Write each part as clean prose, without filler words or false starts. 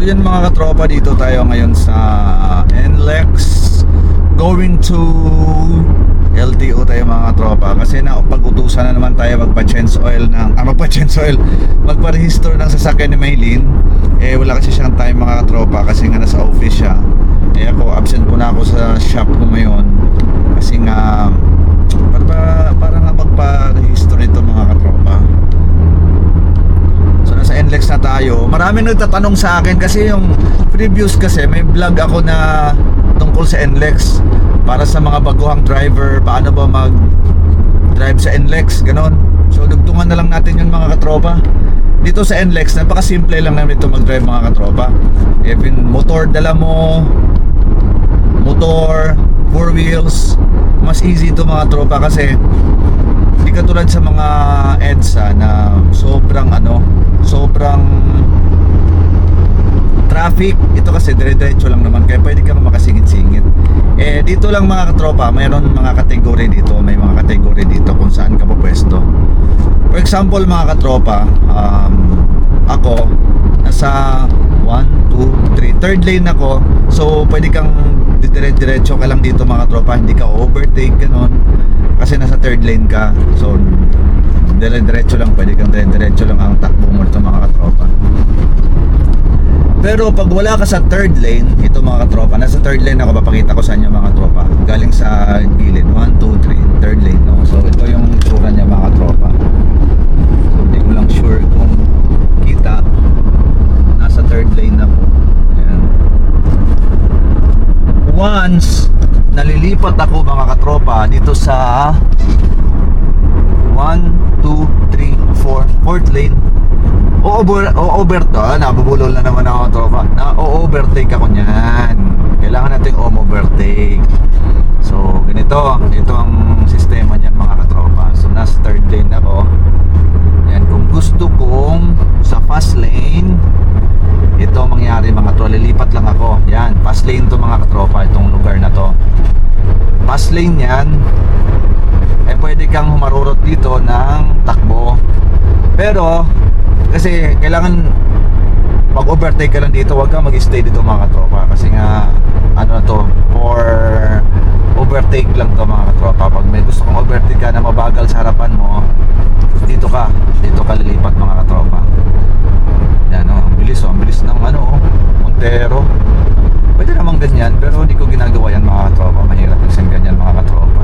So yun mga katropa, dito tayo ngayon sa NLEX, going to LTO tayo mga katropa, kasi pag-utusan na naman tayo magpa-change oil ng magpa-register ng sasakyan ni Maylin. Wala kasi siyang time mga katropa, kasi nga nasa office siya. Ako absent po na ako sa shop ko ngayon, kasi nga para nga magpa-register nito mga katropa. So nasa NLEX na tayo. Maraming nagtatanong sa akin kasi yung previous, kasi may vlog ako na tungkol sa NLEX para sa mga baguhang driver, paano ba mag-drive sa NLEX, ganon. So dugtungan na lang natin yung mga katropa. Dito sa NLEX, napakasimple lang naman ito mag-drive mga katropa. Even motor dala mo, motor, 4 wheels, mas easy ito mga tropa, kasi hindi katulad sa mga EDSA na sobrang traffic. Ito kasi dire-diretso lang naman, kaya pwede kang makasingit-singit. Dito lang mga katropa, mayroon mga kategory dito. May mga kategory dito kung saan ka pupwesto. For example mga katropa, ako nasa 1, 2, 3 third lane ako. So pwede kang dire-diretso ka lang dito mga katropa, hindi ka overtake ganon, kasi nasa third lane ka. So dire-diretso lang, pwede kang dire-diretso lang ang takbo mo dito mga katropa. Pero pag wala ka sa third lane, ito mga katropa, nasa third lane ako, papakita ko sa inyo mga katropa. Galing sa gilid, 1, 2, 3, third lane, no? So ito yung tsura niya mga katropa. So hindi ko lang sure kung kita. Nasa third lane ako. Ayan. Once nalilipat ako mga katropa dito sa 1, 2, 3, 4, fourth lane, nabubulol na naman ako tropa, overtake ako niyan. Kailangan natin overtake. So ganito, ito ang sistema niyan mga katropa. So nasa third lane ako. Yan, kung gusto kong sa fast lane, ito mangyari mga tropa, lilipat lang ako. Yan, fast lane to mga katropa, itong lugar na to. Fast lane yan. Pwede kang humarurot dito ng takbo. Pero kasi kailangan pag overtake ka lang dito, huwag kang mag-stay dito mga katropa, kasi nga to, for overtake lang to mga katropa. Pag may gusto kong overtake ka na mabagal sa harapan mo, dito ka lilipat mga katropa. Yan ang bilis ng Montero. Pwede namang ganyan, pero hindi ko ginagawa yan mga katropa. Mahirap yung ganyan mga katropa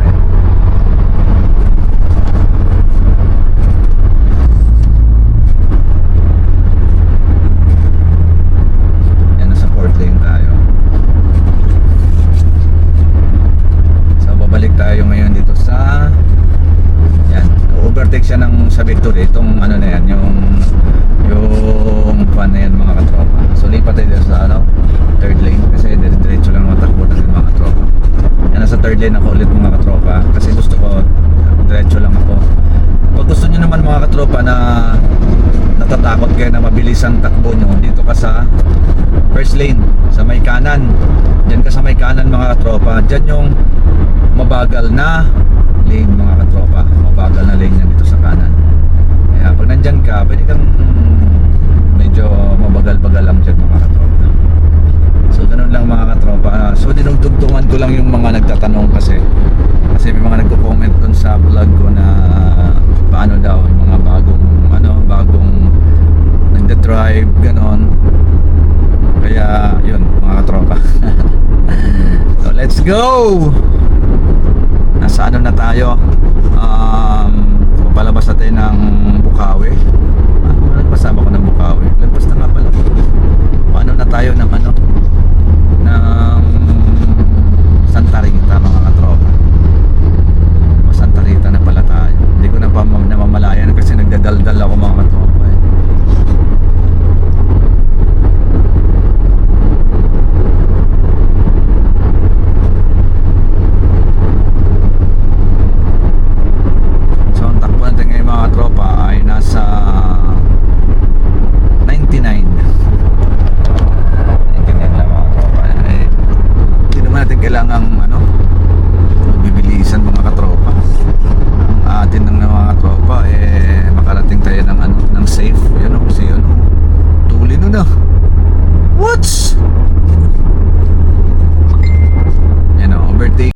tayo ngayon dito sa overtake siya ng sa Victory, itong na yan, yung fan na yan mga katropa. So lipat tayo dito sa third lane, kasi diretso lang matakbo natin mga katropa. Yan, nasa third lane ako ulit mga katropa, kasi gusto ko diretso lang ako. Pag gusto nyo naman mga katropa na natatakot kayo na mabilis ang takbo nyo, dito ka sa first lane, sa may kanan. Diyan ka sa may kanan mga katropa. Diyan yung mabagal na lane mga katropa. Mabagal na lane yan dito sa kanan. Kaya pag nandyan ka, pwede kang medyo mabagal-bagal lang dyan mga katropa. So ganun lang mga katropa. So dinugtugtungan ko lang yung mga nagtatanong, kasi may mga nagko-comment dun sa vlog ko na paano daw yung mga bagong nagda-drive ganon. Kaya yun mga katropa. So let's go. Nasa na tayo, papalabas natin ng Bukawi. Nagpasama ko ng Bukawi. Lagpas na nga pala. Paano na tayo ng ng Santa Rita mga katropa. Santa Rita na pala tayo. Hindi ko na pa namamalayan kasi nagdadaldal ako mga katropa So ang takbo natin ngayon mga katropa, What's